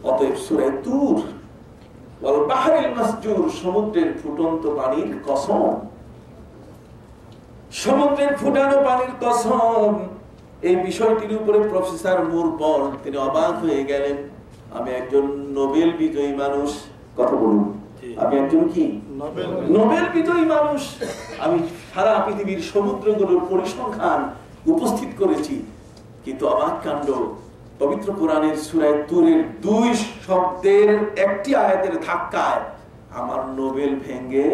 অতএব সূরা তুর ওয়াল বাহরিল মাসজুর, সমুদ্রের ফুটন্ত পানির কসম, সমুদ্রের ফুটানো পানির কসম। এই বিষয়টির উপরে প্রফেসর মুর বল তিনি অবাক হয়ে গেলেন। আমি একজন নোবেল বিজয়ী মানুষ, কথা বলুন, আমি একজন কি নোবেল বিজয়ী মানুষ, আমি সারা পৃথিবীর সমুদ্রগুলোর পরিসংখ্যান উপস্থিত করেছি, কিন্তু অবাক কাণ্ড, পবিত্র কোরআনের সূরা তুরের 2 শব্দের একটি আয়াতের ধাক্কায় আমার নোবেল ভেঙে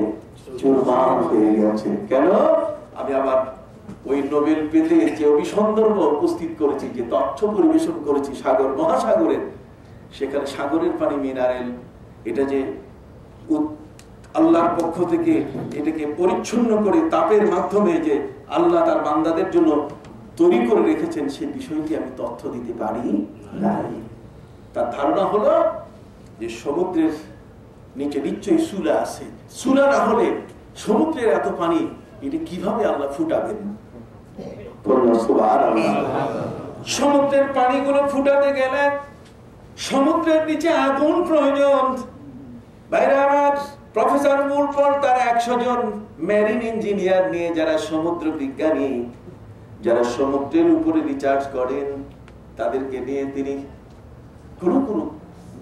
চুরমার হয়ে গেছে। কেন? আমি আবার ওই নোবেল পেতে যে অভিসন্দর্ভ উপস্থিত করেছি, যে তথ্য পরিবেশন করেছি সাগর মহাসাগরের, সেখানে সাগরের পানি মিনারেল, এটা যে আল্লাহর পক্ষ থেকে এটাকে পরিচ্ছন্ন করে তাপের মাধ্যমে যে আল্লাহ তার বান্দাদের জন্য তৈরি করে রেখেছেন, সেই বিষয়টি আমি তথ্য দিতে পারি নাই। তার ধারণা হলো যে সমুদ্রের নিচে নিশ্চয়ই চুলা আছে, চুলা না হলে সমুদ্রের এত পানি এটা কিভাবে আল্লাহ ফুটাবেন? সমুদ্রের পানিগুলো ফুটাতে গেলে সমুদ্রের নিচে আগুন প্রয়োজন। বাইরে আমার প্রফেসর মুরপল তার 100 জন মেরিন ইঞ্জিনিয়ার নিয়ে, যারা সমুদ্র বিজ্ঞানী, যারা সমুদ্রের উপরে রিসার্চ করেন, তাদেরকে নিয়ে তিনি কোন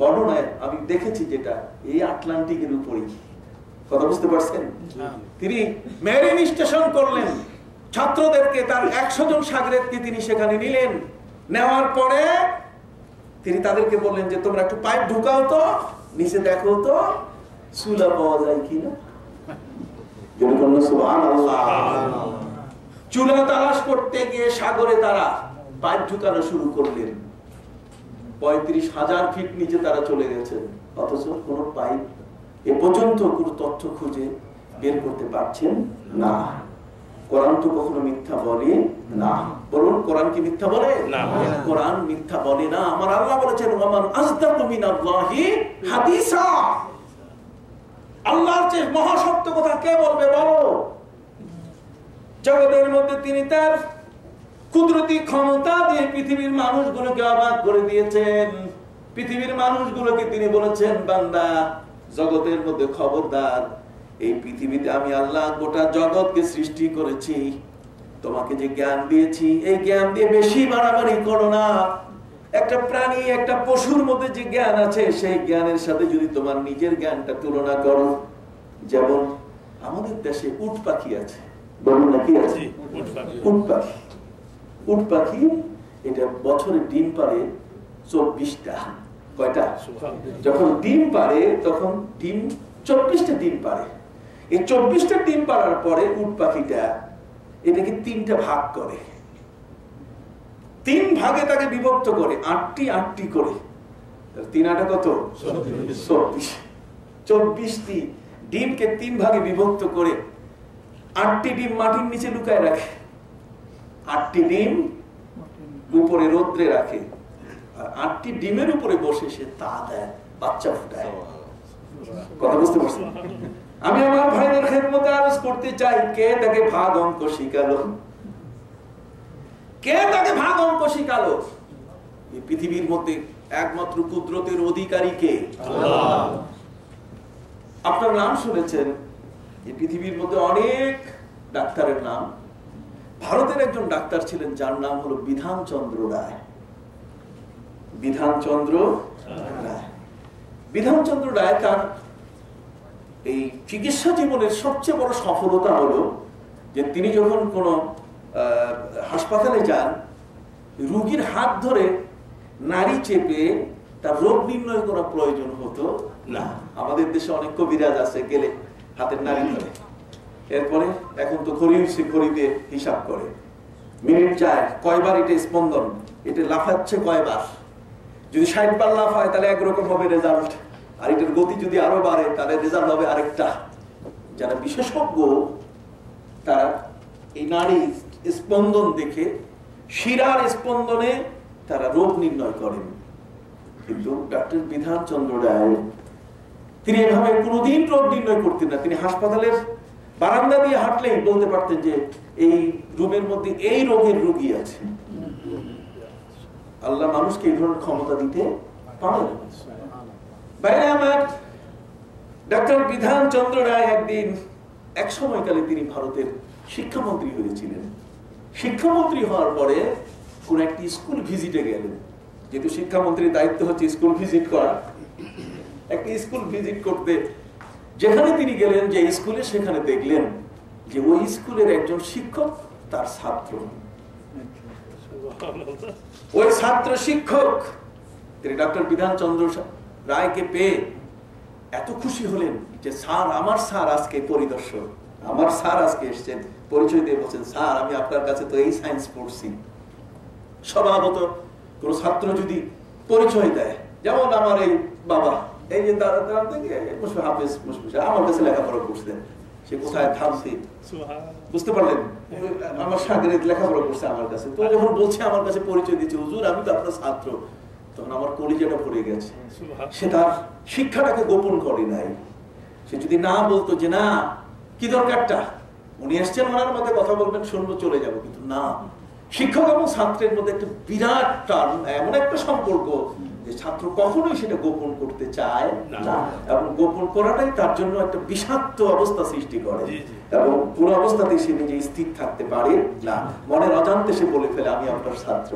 বর্ণনায় আমি দেখেছি যেটা এই আটলান্টিকের উপরে, কথা বুঝতে পারছেন, তিনি মেরিন স্টেশন করলেন, ছাত্রদেরকে তার 100 জন সাগরেদকে তিনি সেখানে নিলেন। নেওয়ার পরে তিনি তাদেরকে বললেন যে তোমরা একটু পাইপ ঢুকাও তো, নিচে দেখো তো চুলা পাওয়া যায় কিনা। চুলা তালাশ করতে গিয়ে সাগরে তারা পাইপ ঢুকানো শুরু করলেন। 35,000 ফিট নিচে তারা চলে গেছেন, অথচ কোন পাইপ এ পর্যন্ত কোন তথ্য খুঁজে বের করতে পারছেন না। কোরআন তো কখনো মিথ্যা বলে না। বলুন, কোরআন কি মিথ্যা বলে? না, কোরআন মিথ্যা বলে না। আমার আল্লাহ বলেছেন ওয়ামান আসদাকু মিনাল্লাহি হাদিসা, আল্লাহর চেয়ে মহাসত্য কথা কে বলবে বলো? জগতের মধ্যে তিনি তার কুদরতি ক্ষমতা দিয়ে পৃথিবীর মানুষগুলোকে অবাক করে দিয়েছেন। পৃথিবীর মানুষগুলোকে তিনি বলেছেন, বান্দা জগতের মধ্যে খবরদার, এই পৃথিবীতে আমি আল্লাহ গোটা জগৎকে সৃষ্টি করেছি, তোমাকে যে জ্ঞান দিয়েছি এই জ্ঞান দিয়ে বেশি বাড়াবাড়ি করো না। একটা প্রাণী, একটা পশুর মধ্যে যে জ্ঞান আছে সেই জ্ঞানের সাথে যদি তোমার নিজের জ্ঞানটা তুলনা করো, যেমন আমাদের দেশে উট পাখি আছে, বলুন না কি আছে? উট পাখি, উট পাখি এটা বছরে ডিম পারে 24টা। কয়টা? যখন ডিম পারে তখন ডিম 24টা ডিম পারে। এই 24টা ডিম পারার পরে উট পাখিটা এটাকে 3টা ভাগ করে, 3 ভাগে তাকে বিভক্ত করে, 8টি করে। 3 8 কত? 24টি ডিমকে 3 ভাগে বিভক্ত করে 8টি ডিম মাটির নিচে লুকায় রাখে, 8টি ডিম উপরে রোদ্রে রাখে, আর 8টি ডিমের উপরে বসে সে তা দেয়, বাচ্চা ফুটায়। কথা বুঝতে পারছেন? আমি আমার ভাইদের খেদমতে আরজ করতে চাই, কে তাকে ভাগ অঙ্ক শিখালো? কে তাকে ভাগ অঙ্ক শিখালো? এই পৃথিবীর মধ্যে একমাত্র কুদরতের অধিকারী কে? আল্লাহ। আপনার নাম শুনেছেন, এই পৃথিবীর মধ্যে অনেক ডাক্তারের নাম। ভারতের একজন ডাক্তার ছিলেন যার নাম হলো বিধানচন্দ্র রায়। বিধানচন্দ্র রায়, বিধানচন্দ্র রায় তার এই চিকিৎসা জীবনের সবচেয়ে বড় সফলতা হলো যে তিনি যখন কোন হাসপাতালে যান, রোগীর হাত ধরে নাড়ি চেপে তার রোগ নির্ণয় করা প্রয়োজন হতো না। আমাদের দেশে অনেক কবিরাজ আছে, গেলে হাতের নাড়ি ধরে, এরপরে এখন তো ঘড়ি হচ্ছে, ঘড়ি দিয়ে হিসাব করে, মিনিট যায়, কয়বার এটা স্পন্দন, এটা লাফাচ্ছে কয়বার, যদি 60 বার লাফায় তাহলে একরকম হবে রেজাল্ট, আর এটার গতি যদি আরো বাড়ে তাহলে রেজাল্ট হবে আরেকটা। যারা বিশেষজ্ঞ তারা এই নাড়ি স্পন্দন দেখে শিরার স্পন্দনে তারা রোগ নির্ণয় করেন। কিন্তু ডক্টর বিধানচন্দ্র রায় তিনি এভাবে কোনোদিন রোগ নির্ণয় করতেন না। তিনি হাসপাতালের বারান্দা দিয়ে হাঁটলেই বলতে পারতেন যে এই রুমের মধ্যে এই রোগের রোগী আছে। আল্লাহ মানুষকে এই ধরনের ক্ষমতা দিতে পারে। বাইরে আমার ডক্টর বিধান চন্দ্র রায় একদিন এক সময়কালে তিনি ভারতের শিক্ষামন্ত্রী হয়েছিলেন। শিক্ষামন্ত্রী হওয়ার পরে কোন একটি স্কুল ভিজিটে গেলেন, যেহেতু শিক্ষামন্ত্রীর দায়িত্ব হচ্ছে স্কুল ভিজিট করা। একটি স্কুল ভিজিট করতে যেখানে তিনি গেলেন, যে স্কুলে, সেখানে দেখলেন যে ওই স্কুলের একজন শিক্ষক তার ছাত্র। ওই ছাত্র শিক্ষক তিনি ডক্টর বিধান চন্দ্র রায়কে পেয়ে এত খুশি হলেন যে স্যার, আমার স্যার আজকে পরিদর্শক, আমার স্যার আজকে এসেছেন। পরিচয় দিয়ে বলছেন, স্যার আমি আপনার কাছে তো এই সায়েন্স পড়ছি। স্বভাবত কোন ছাত্র যদি পরিচয় দেয়, যেমন আমার এই বাবা, এই যে হাফেজ আমার কাছে লেখাপড়া করছেন, সে কোথায় থামছে বুঝতে পারলেন, আমার সাগরে লেখাপড়া করছে আমার কাছে, তো যখন বলছে আমার কাছে পরিচয় দিচ্ছে, হুজুর আমি তো আপনার ছাত্র, তখন আমার কলিজাটা পড়ে গেছে। সে তার শিক্ষাটাকে গোপন করে নাই। সে যদি না বলতো যে না কি দরকারটা, উনি এসছেন ওনার মধ্যে কথা বলবেন, শুনবো, চলে যাবো, কিন্তু না, শিক্ষক এবং ছাত্রের মধ্যে একটা বিরাট টান, এমন একটা সম্পর্ক যে ছাত্র কখনোই সেটা গোপন করতে চায় না, এবং গোপন করাটাই তার জন্য একটা বিষাক্ত অবস্থা সৃষ্টি করে, এবং পুরো অবস্থাতেই সে নিজে স্থির থাকতে পারে না, মনের অজান্তে সে বলে ফেলে আমি আপনার ছাত্র।